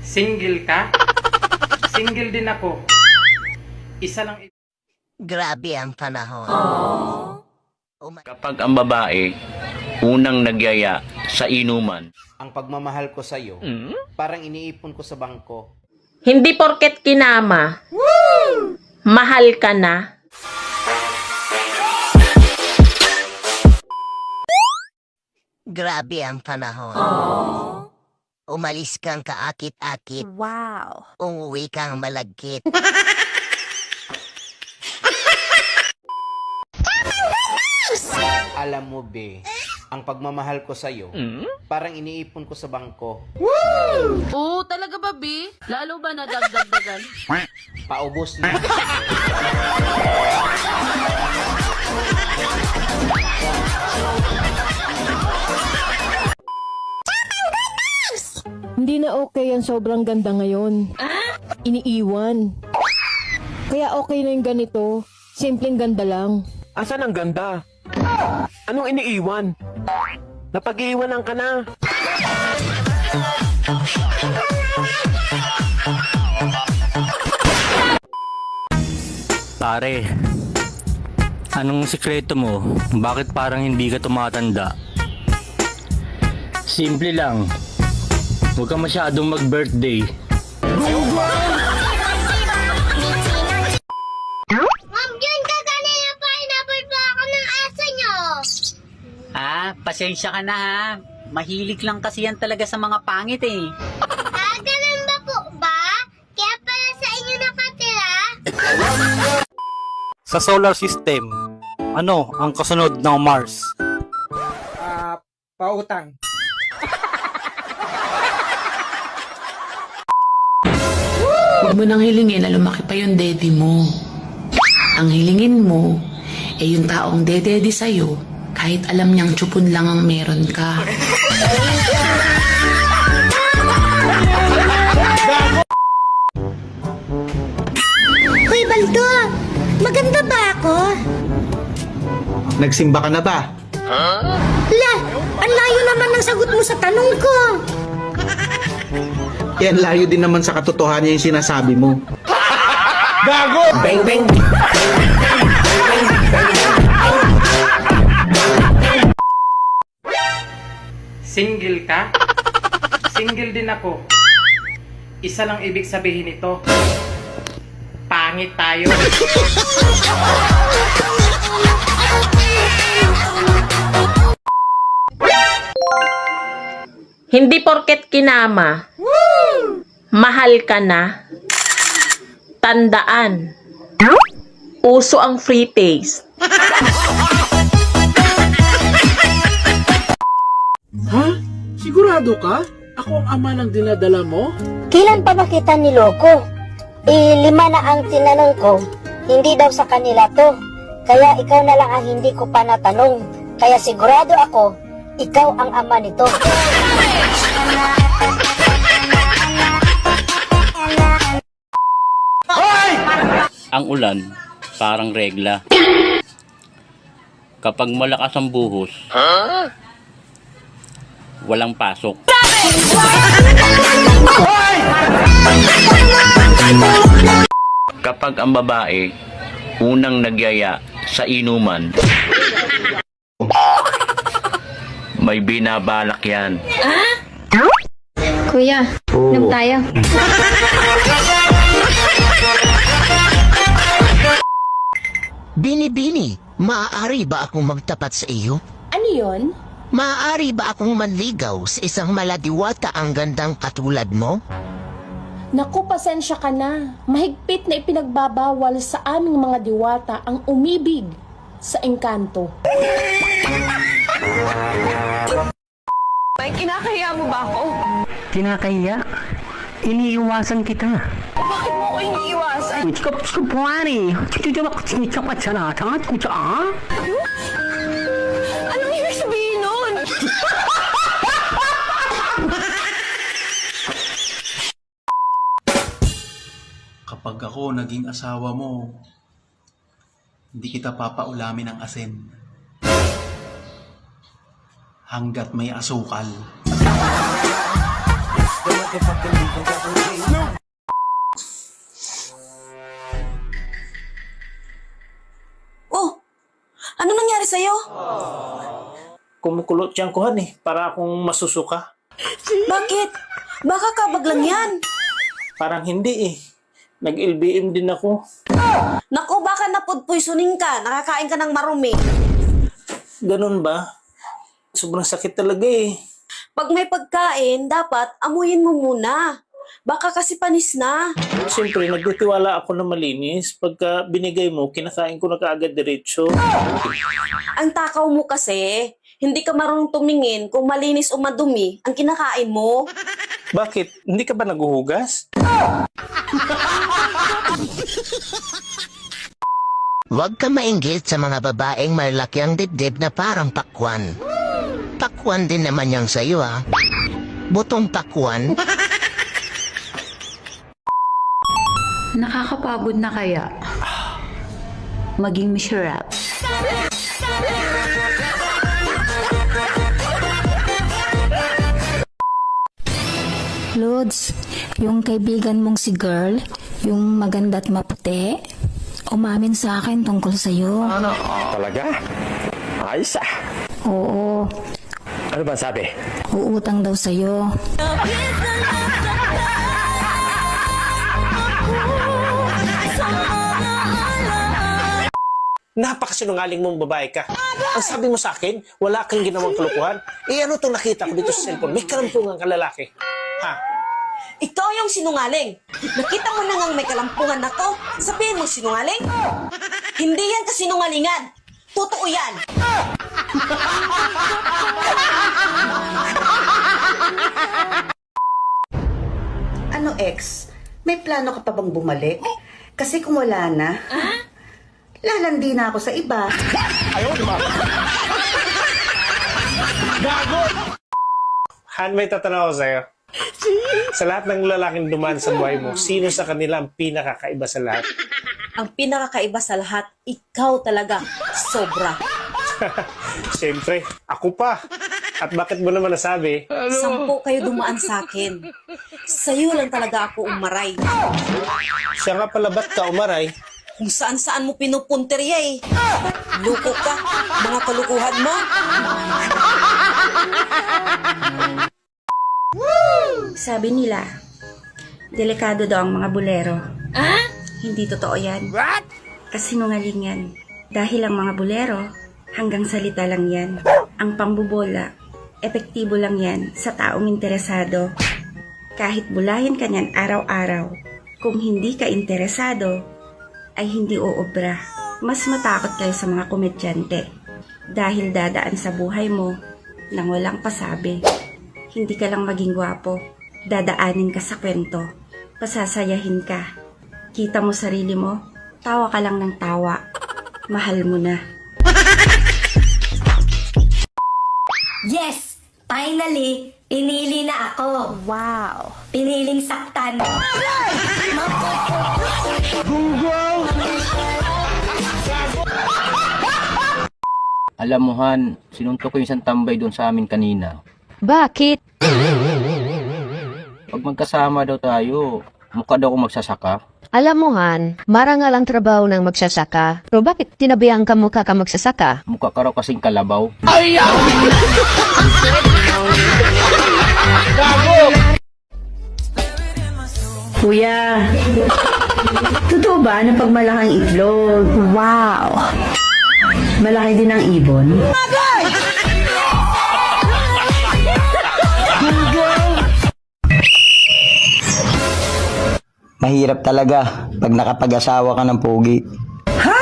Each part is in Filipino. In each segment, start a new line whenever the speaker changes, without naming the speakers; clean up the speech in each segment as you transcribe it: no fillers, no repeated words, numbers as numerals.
Single ka? Single din ako. Isa lang.
Grabe ang panahon.
Kapag ang babae unang nagyaya sa inuman,
Ang pagmamahal ko sa'yo, parang iniipon ko sa bangko.
Hindi porket kinama, mahal ka na.
Grabe ang panahon. Umalis kang kaakit-akit.
Wow.
Umuwi kang malagkit.
Alam mo, be, ang pagmamahal ko sa'yo, parang iniipon ko sa bangko.
Oo, talaga ba, B? Lalo ba nadagdagdagan?
Paubos na.
Hindi na okay ang sobrang ganda ngayon. Iniiwan. Kaya okay na yung ganito. Simpleng ganda lang.
Asan ang ganda? Anong iniiwan? Napag-iiwanan ka na.
Pare, anong sikreto mo? Bakit parang hindi ka tumatanda? Simple lang. Huwag ka masyadong mag-birthday.
Ma'am, yun ka kanina pa inabot pa ako ng asa nyo.
Pasensya ka na ha. Mahilig lang kasi yan talaga sa mga pangit eh.
Ganun ba po ba? Kaya pala sa inyo nakatira?
Sa solar system, ano ang kasunod ng Mars?
Pautang.
Huwag mo nang hilingin na lumaki pa yung daddy mo. Ang hilingin mo, yung taong dedede sa'yo, kahit alam niyang tsupon lang ang meron ka.
Hoy, Baldo! Maganda ba ako?
Nagsimba ka na ba?
La, ang layo naman ng sagot mo sa tanong ko.
Yan, layo din naman sa katotohanan yung sinasabi mo. Gago!
Bang, bang.
Single ka? Single din ako. Isa lang ibig sabihin nito. Pangit tayo.
Hindi porket kinama, mahal ka na. Tandaan, uso ang free taste.
Ha? Sigurado ka? Ako ang ama ng dinadala mo?
Kailan pa ba kita niloko? 5 na ang tinanong ko. Hindi daw sa kanila to. Kaya ikaw na lang ang hindi ko pa natanong. Kaya sigurado ako, ikaw ang ama nito.
ang ulan parang regla. Kapag malakas ang buhos, walang pasok. Kapag ang babae unang nagyaya sa inuman, may binabalak yan.
Kuya, inom tayo.
Bini-bini, maaari ba akong magtapat sa iyo?
Ano yon?
Maaari ba akong manligaw sa isang maladiwata ang gandang katulad mo?
Naku, pasensya ka na. Mahigpit na ipinagbabawal sa aming mga diwata ang umibig sa engkanto.
May kinakaya mo ba ako?
Kinakaya? Iniiwasan kita.
Bakit mo ko iniiwasan? Anong ibig sabihin nun?
Kapag ako naging asawa mo, hindi kita papaulamin ng asin. Hanggat may asukal.
kumukulot siyang kuhan eh, para akong masusuka.
Bakit? Baka kabag lang yan.
Parang hindi eh. Nag-LBM din ako.
Naku, baka napod-poisoning ka. Nakakain ka ng marumi.
Ganun ba? Sobrang sakit talaga eh.
Pag may pagkain, dapat amuyin mo muna. Baka kasi panis na.
Siyempre, nagtitiwala ako na malinis. Pagka binigay mo, kinakain ko na kaagad diretso.
Ang takaw mo kasi, hindi ka marunong tumingin kung malinis o madumi ang kinakain mo.
Bakit? Hindi ka ba naguhugas?
Huwag ka mainggit sa mga babaeng malaki ang dibdib na parang pakwan. Pakwan din naman yang sa'yo ah. Butong pakwan.
Nakakapagod na kaya? Maging miserable.
Lods, yung kaibigan mong si girl, yung maganda at maputi, umamin sa akin tungkol sa'yo.
Talaga? Ayos ah.
Oo,
Ano ba sabi?
uutang daw sa'yo.
Napakasinungaling mong babae ka. Ang sabi mo sa akin, wala kang ginawang kalukuhan. Eh ano itong nakita ko dito sa cellphone? May kalampungan ka lalaki. Ha?
Ikaw yung sinungaling. Nakita mo na ngang may kalampungan ako. Sabihin mo sinungaling? Hindi yan kasinungalingan. Totoo yan.
Ano ex? May plano ka pa bang bumalik? Kasi kung wala na, lalandi na ako sa iba.
Han, may tatanong ako sa'yo. Sa lahat ng lalaking dumaan sa buhay mo, sino sa kanila ang pinakakaiba sa lahat?
Ang pinakakaiba sa lahat, ikaw talaga. Sobra.
Siyempre, ako pa. At bakit mo naman nasabi?
10 kayo dumaan sa akin. Sa'yo lang talaga ako umaray.
Siya nga pala, ba't ka umaray?
Kung saan-saan mo pinupunteriya eh. Luko ka. Mga kalukuhan mo.
Sabi nila, delikado daw ang mga bolero. Hindi totoo yan. Kasinungaling yan. Dahil ang mga bolero, hanggang salita lang yan. Ang pambubola, epektibo lang yan sa taong interesado. Kahit bulahin ka niyan araw-araw, kung hindi ka interesado, ay hindi uobra. Mas matakot kayo sa mga komedyante dahil dadaan sa buhay mo nang walang pasabi. Hindi ka lang maging gwapo, dadaanin ka sa kwento, pasasayahin ka. Kita mo sarili mo, tawa ka lang ng tawa. Mahal mo na. Yes! Finally, pinili na ako. Wow! Piniling saktan.
Alam mo Han, sinuntok ko yung isang tambay doon sa amin kanina.
Bakit?
Pag magkasama daw tayo, mukha daw ako magsasaka.
Alam mo Han, marangal ang trabaho ng magsasaka. Pero bakit tinabihan ka mukha ka magsasaka?
Mukha ka raw kasing kalabaw.
Kuya, totoo ba na pag malaki ang itlog? Wow! Malaki din ang ibon?
Mahirap talaga pag nakapag-asawa ka ng pogi. Ha?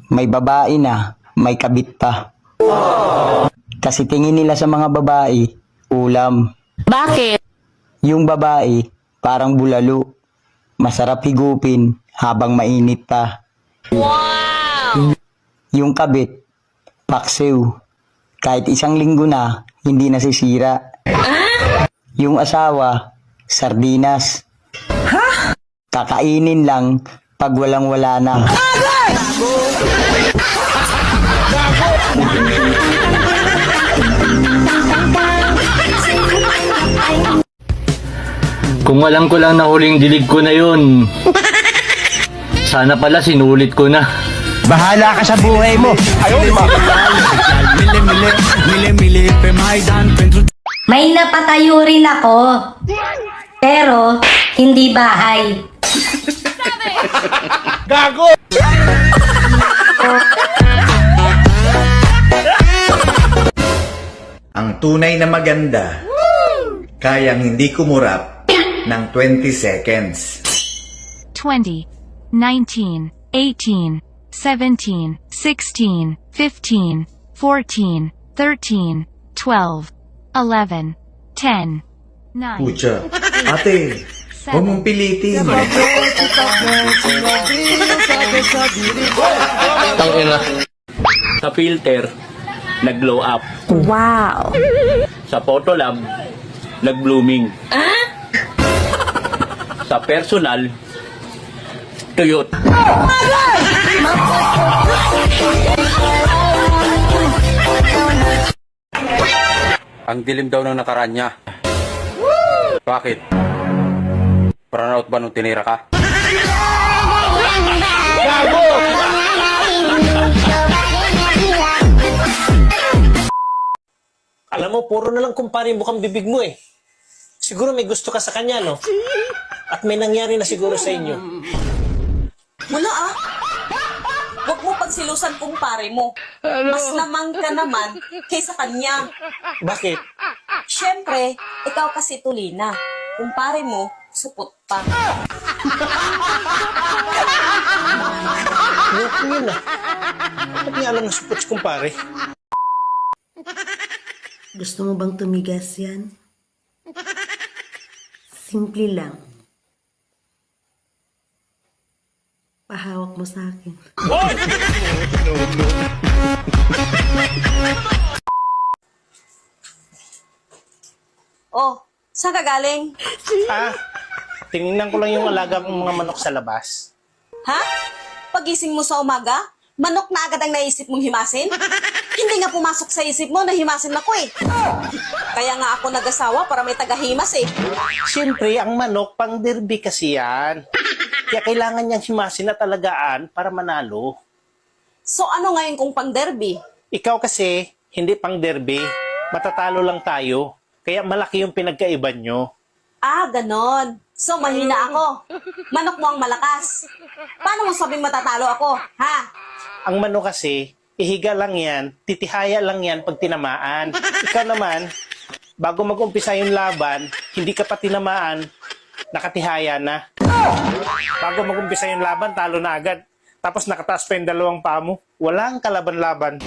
May babae na, may kabit pa. Kasi tingin nila sa mga babae, ulam.
Bakit?
Yung babae, parang bulalo. Masarap higupin habang mainit pa. Wow! Yung kabit, paksiw. Kahit isang linggo na, hindi nasisira. Yung asawa, sardinas. Kakainin lang pag walang-wala na.
Kung alam ko lang na huling dilig ko na yun. Sana pala sinulit ko na.
Bahala ka sa buhay mo.
Ayaw,
May napatayo rin ako. Pero, hindi bahay.
Gago!
Ang tunay na maganda, kayang hindi kumurap ng 20 seconds.
20, 19, 18, 17, 16, 15, 14, 13, 12, 11, 10, 9.
Pucha, ate, huwag mong pilitin.
Tangina. Sa filter, nag-glow up.
Wow!
Sa Photolab, nag-blooming. Sa personal, tuyot.
Ang dilim daw ng nakaraan niya. Bakit? Brownout ba nung tinira ka?
Alam mo, puro na lang kumpare bukang bibig mo eh. Siguro may gusto ka sa kanya, no? At may nangyari na siguro sa inyo.
Wala ah. Huwag mo pagsilusan kumpare mo. Mas lamang ka naman kaysa kanya.
Bakit?
Siyempre, ikaw kasi tulina. Kumpare mo, supot pa.
Loko yun ah. Ba't nga lang nasupot si kumpare?
Gusto mo bang tumigas yan? Simple lang. Pahawak mo sa akin.
Oh, saan ka galing?
Tinignan ko lang yung alaga kong mga manok sa labas.
Ha? Pagising mo sa umaga, manok na agad ang naisip mong himasin? Hindi nga pumasok sa isip mo na himasin ako eh. Kaya nga ako nag-asawa para may tagahimas eh.
Siyempre, ang manok, pang derby kasi yan. Kaya kailangan niyang himasin at alagaan para manalo.
So ano ngayon kung pang derby?
Ikaw kasi, hindi pang derby. Matatalo lang tayo. Kaya malaki yung pinagkaiba nyo.
Ah, ganon. So mahina ako. Manok mo ang malakas. Paano mo sabing matatalo ako, ha?
Ang manok kasi, ihiga lang yan, titihaya lang yan pag tinamaan. Ikaw naman, bago mag-umpisa yung laban, hindi ka pa tinamaan, nakatihaya na. Bago mag-umpisa yung laban, talo na agad. Tapos nakataas pa yung dalawang paa mo. Walang kalaban-laban.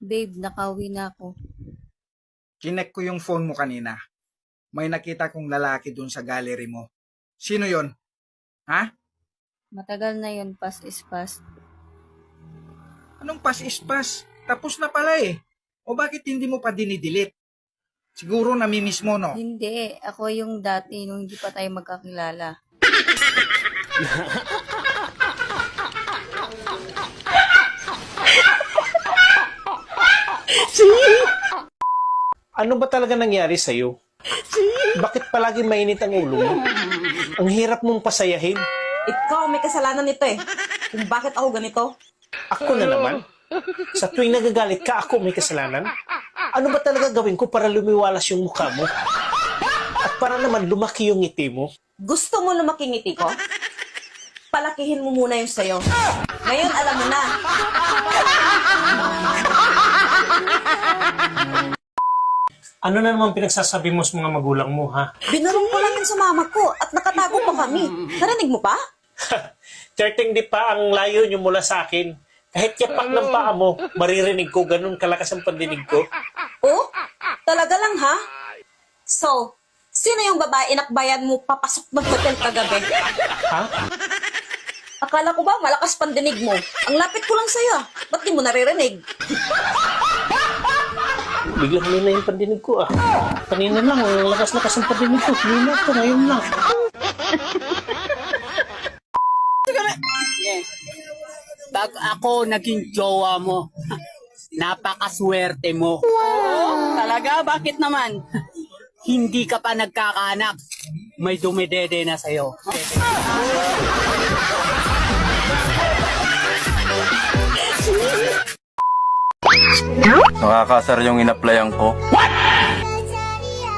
Babe, nakauwi na ako.
Kinek ko yung phone mo kanina. May nakita kong lalaki dun sa gallery mo. Sino yon? Ha?
Matagal na yun, pass is past.
Anong pass is pass? Tapos na pala eh. O bakit hindi mo pa dinidelete? Siguro namimiss mo, no?
Hindi, ako yung dati nung hindi pa tayo magkakilala.
Ano ba talaga nangyari sa'yo? Bakit palagi mainit ang ulo mo? Ang hirap mong pasayahin.
Ikaw may kasalanan nito eh. Kung bakit ako ganito.
Ako na naman? Sa tuwing nagagalit ka, ako may kasalanan? Ano ba talaga gawin ko para lumiwalas yung mukha mo? At para naman lumaki yung ngiti mo?
Gusto mo lumaki ngiti ko? Palakihin mo muna yung sayo. Ngayon alam mo na.
Ano na naman pinagsasabi mo sa mga magulang mo, ha?
Binarong ko lang yun sa mama ko at nakatago pa kami. Narinig mo pa?
13 di pa ang layo nyo mula sa akin. Kahit yapak ng paa mo, maririnig ko, ganun kalakas ang pandinig ko.
Oh? Talaga lang ha? So, sino yung babae inakbayan mo papasok ng hotel kagabi?
Ha?
Akala ko ba malakas pandinig mo? Ang lapit ko lang sa'yo. Ba't di mo naririnig?
Biglang huli na yung pandinig ko, ah. Kanina lang, lakas-lakas ang pandinig ko. Huli ko, ngayon lang.
Pag ako naging jowa mo, napakaswerte mo. Talaga? Bakit naman? Hindi ka pa nagkakaanak. May dumidede na sa'yo.
Nakakasar yung in-applyan ko. What?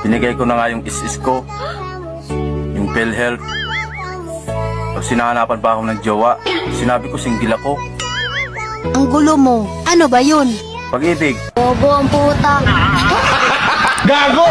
Binigay ko na nga yung is ko. Yung PhilHealth. Tapos sinahanapan pa ako ng jowa. Sinabi ko single ako.
Ang gulo mo. Ano ba yun?
Pag-ibig.
Bobo ang puta.
Gago!